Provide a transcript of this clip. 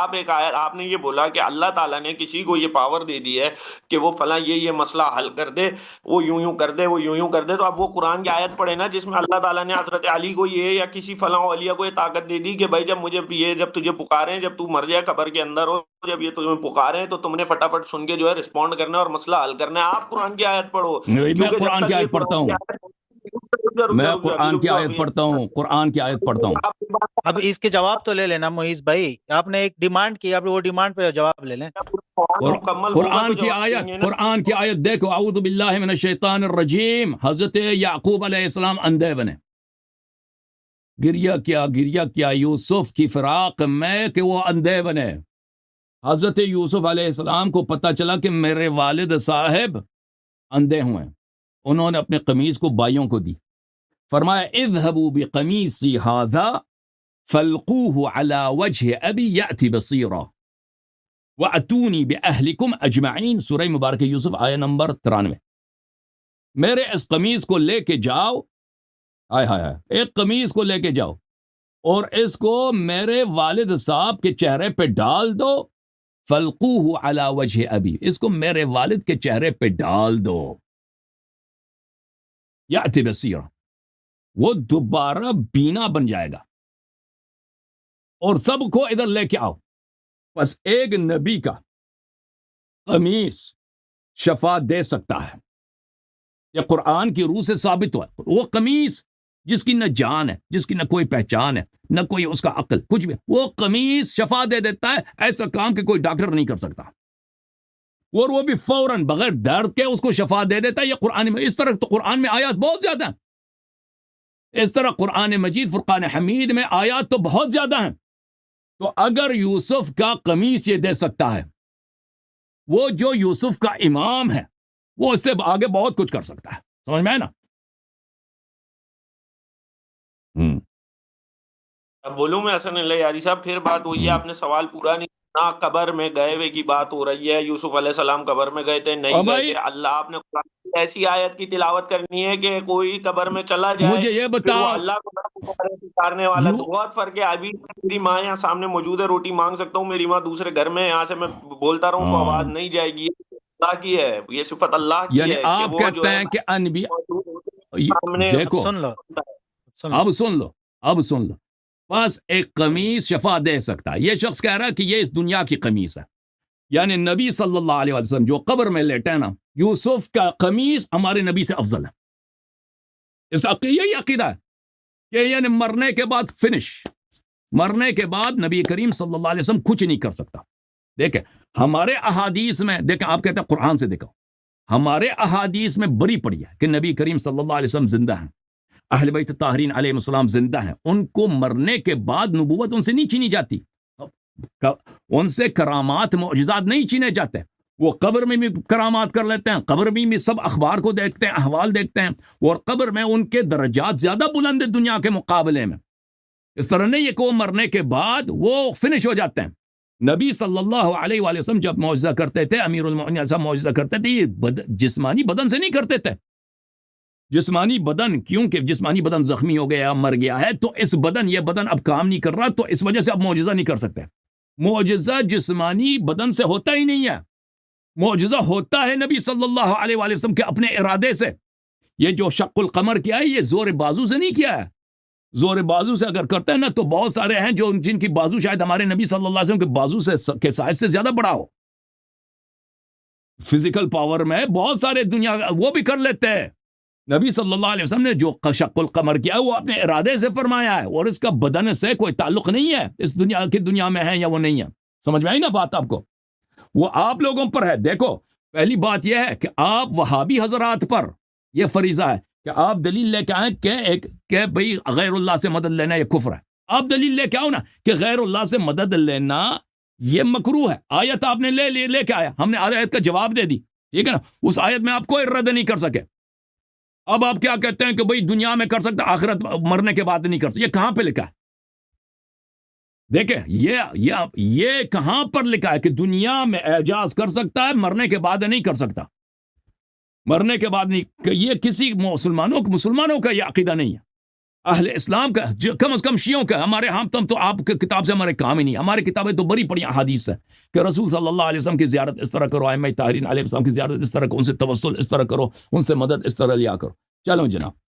آپ ایک آیت آپ نے یہ بولا کہ اللہ تعالیٰ نے کسی کو یہ پاور دے دی ہے کہ وہ فلاں یہ مسئلہ حل کر دے، وہ یوں یوں کر دے، وہ یوں یوں کر دے، تو اب وہ قرآن کی آیت پڑھے نا جس میں اللہ تعالیٰ نے حضرت علی کو یہ یا کسی فلاں اولیاء کو یہ طاقت دے دی کہ بھائی جب مجھے یہ جب تجھے پکارے، جب تو مر جائے قبر کے اندر ہو، جب یہ تمہیں پکارے تو تم نے فٹافٹ سن کے جو ہے رسپونڈ کرنا ہے اور مسئلہ حل کرنا ہے۔ آپ قرآن کی آیت پڑھو، میں کیونکہ جب قرآن کی تک یہ آیت پڑھتا قرآن کی ہوں، آیت میں قرآن کی آیت پڑھتا ہوں، قرآن کی آیت پڑھتا ہوں۔ اب اس کے جواب تو لے لینا معیز بھائی، آپ نے ایک ڈیمانڈ کی، آپ وہ ڈیمانڈ پہ جواب لے لیں۔ قرآن کی آیت دیکھو، اعوذ باللہ من الشیطان الرجیم، حضرت یعقوب علیہ السلام اندھے بنے، گریہ کیا یوسف کی فراق میں کہ وہ اندھے بنے۔ حضرت یوسف علیہ السلام کو پتہ چلا کہ میرے والد صاحب اندھے ہوئے، انہوں نے اپنے قمیص کو بھائیوں کو دی، فرمایا اذهبوا بقمیصی ھذا فالقوه على وجه ابی یأتی بصیرا وَأَتُونِي بِأَهْلِكُمْ أَجْمَعِينَ، سورہ مبارک یوسف آیہ نمبر 93۔ میرے اس قمیص کو لے کے جاؤ، ایک قمیص کو لے کے جاؤ اور اس کو میرے والد صاحب کے چہرے پہ ڈال دو، فَالْقُوهُ عَلَى وَجْهِ أَبِي، اس کو میرے والد کے چہرے پہ ڈال دو، یأتی بصیرا، وہ دوبارہ بینا بن جائے گا، اور سب کو ادھر لے کے آؤ۔ بس ایک نبی کا قمیص شفا دے سکتا ہے، یہ قرآن کی روح سے ثابت ہوا۔ وہ قمیص جس کی نہ جان ہے، جس کی نہ کوئی پہچان ہے، نہ کوئی اس کا عقل، کچھ بھی، وہ قمیص شفا دے دیتا ہے، ایسا کام کہ کوئی ڈاکٹر نہیں کر سکتا، اور وہ بھی فوراً بغیر درد کے اس کو شفا دے دیتا ہے۔ یہ قرآن میں اس طرح تو قرآن میں آیات بہت زیادہ ہیں، اس طرح قرآن مجید فرقان حمید میں آیات تو بہت زیادہ ہیں۔ تو اگر یوسف کا قمیص یہ دے سکتا ہے، وہ جو یوسف کا امام ہے وہ اس سے آگے بہت کچھ کر سکتا ہے، سمجھ میں ہے نا؟ اب بولوں میں حسن اللہ یاری صاحب، پھر بات ہوئی ہے، آپ نے سوال پورا نہیں نہ قبر میں گئے ہوئے کی بات ہو رہی ہے، یوسف علیہ السلام قبر میں گئے تھے نہیں گئے تھے، اللہ آپ نے قرآن کی ایسی آیت کی تلاوت کرنی ہے کہ کوئی قبر میں چلا جائے، مجھے یہ بتاؤ، اللہ کو پکارنے والا، تو بہت فرق ہے۔ ابھی میری ماں یہاں سامنے موجود ہے، روٹی مانگ سکتا ہوں، میری ماں دوسرے گھر میں، یہاں سے میں بولتا رہوں اس کو آواز نہیں جائے گی، اللہ کی ہے یہ صفت، اللہ کی یعنی ہے آپ کہ وہ جو کہتے ہے ہیں کہ انبیاء، دیکھو سن لو، اب سن لو، بس ایک قمیص شفا دے سکتا ہے۔ یہ شخص کہہ رہا ہے کہ یہ اس دنیا کی قمیص ہے، یعنی نبی صلی اللہ علیہ وسلم جو قبر میں لیٹے نا، یوسف کا قمیص ہمارے نبی سے افضل ہے۔ یہی عقیدہ ہے کہ یعنی مرنے کے بعد فنش، مرنے کے بعد نبی کریم صلی اللہ علیہ وسلم کچھ نہیں کر سکتا۔ دیکھیں ہمارے احادیث میں، دیکھیں آپ کہتے ہیں قرآن سے، دیکھو ہمارے احادیث میں بری پڑی ہے کہ نبی کریم صلی اللہ علیہ وسلم زندہ ہیں، اہل بیت طاہرین علیہ السلام زندہ ہیں، ان کو مرنے کے بعد نبوت ان سے نہیں چھینی جاتی، ان سے کرامات معجزات نہیں چھینے جاتے، وہ قبر میں بھی کرامات کر لیتے ہیں، قبر میں بھی سب اخبار کو دیکھتے ہیں، احوال دیکھتے ہیں، اور قبر میں ان کے درجات زیادہ بلند ہیں دنیا کے مقابلے میں۔ اس طرح نہیں ہے کہ وہ مرنے کے بعد وہ فنش ہو جاتے ہیں۔ نبی صلی اللہ علیہ وآلہ وسلم جب معجزہ کرتے تھے، امیر المؤمنین صاحب معجزہ کرتے تھے، یہ جسمانی بدن سے نہیں کرتے تھے، جسمانی بدن، کیونکہ جسمانی بدن زخمی ہو گیا، مر گیا ہے، تو اس بدن، یہ بدن اب کام نہیں کر رہا، تو اس وجہ سے اب معجزہ نہیں کر سکتے۔ معجزہ جسمانی بدن سے ہوتا ہی نہیں ہے، معجزہ ہوتا ہے نبی صلی اللہ علیہ وآلہ وسلم کے اپنے ارادے سے۔ یہ جو شق القمر کیا ہے، یہ زور بازو سے نہیں کیا ہے، زور بازو سے اگر کرتے ہیں نا تو بہت سارے ہیں جو جن کی بازو شاید ہمارے نبی صلی اللہ علیہ وسلم کے بازو سے کے سائز سے زیادہ بڑا ہو، فزیکل پاور میں بہت سارے دنیا وہ بھی کر لیتے ہیں۔ نبی صلی اللہ علیہ وسلم نے جو شق القمر کیا وہ اپنے ارادے سے فرمایا ہے، اور اس کا بدن سے کوئی تعلق نہیں ہے، اس دنیا کی دنیا میں ہے یا وہ نہیں ہے، سمجھ میں آئی نا بات آپ کو؟ وہ آپ لوگوں پر ہے۔ دیکھو پہلی بات یہ ہے کہ آپ وہابی حضرات پر یہ فریضہ ہے کہ آپ دلیل لے کے آئیں کہ بھئی غیر اللہ سے مدد لینا یہ کفر ہے۔ آپ دلیل لے کے آؤ نا کہ غیر اللہ سے مدد لینا یہ مکروہ ہے، آیت آپ نے لے کے آیا، ہم نے آیت کا جواب دے دی، ٹھیک ہے نا، اس آیت میں آپ کوئی رد نہیں کر سکے۔ اب آپ کیا کہتے ہیں کہ بھئی دنیا میں کر سکتا، آخرت مرنے کے بعد نہیں کر سکتا، یہ کہاں پہ لکھا ہے؟ دیکھیں یہ کہاں پر لکھا ہے کہ دنیا میں اعجاز کر سکتا ہے، مرنے کے بعد نہیں کر سکتا، مرنے کے بعد نہیں، کہ یہ کسی مسلمانوں کا یہ عقیدہ نہیں ہے۔ اہل اسلام کا کم از کم شیعوں کا، ہمارے ہم تم تو آپ کی کتاب سے ہمارے کام ہی نہیں، ہماری کتابیں تو بڑی بڑی احادیث ہیں کہ رسول صلی اللہ علیہ وسلم کی زیارت اس طرح کرو، ائمہ طاہرین علیہ السلام کی زیارت اس طرح کرو، ان سے توسل اس طرح کرو، ان سے مدد اس طرح لیا کرو. چلو جناب.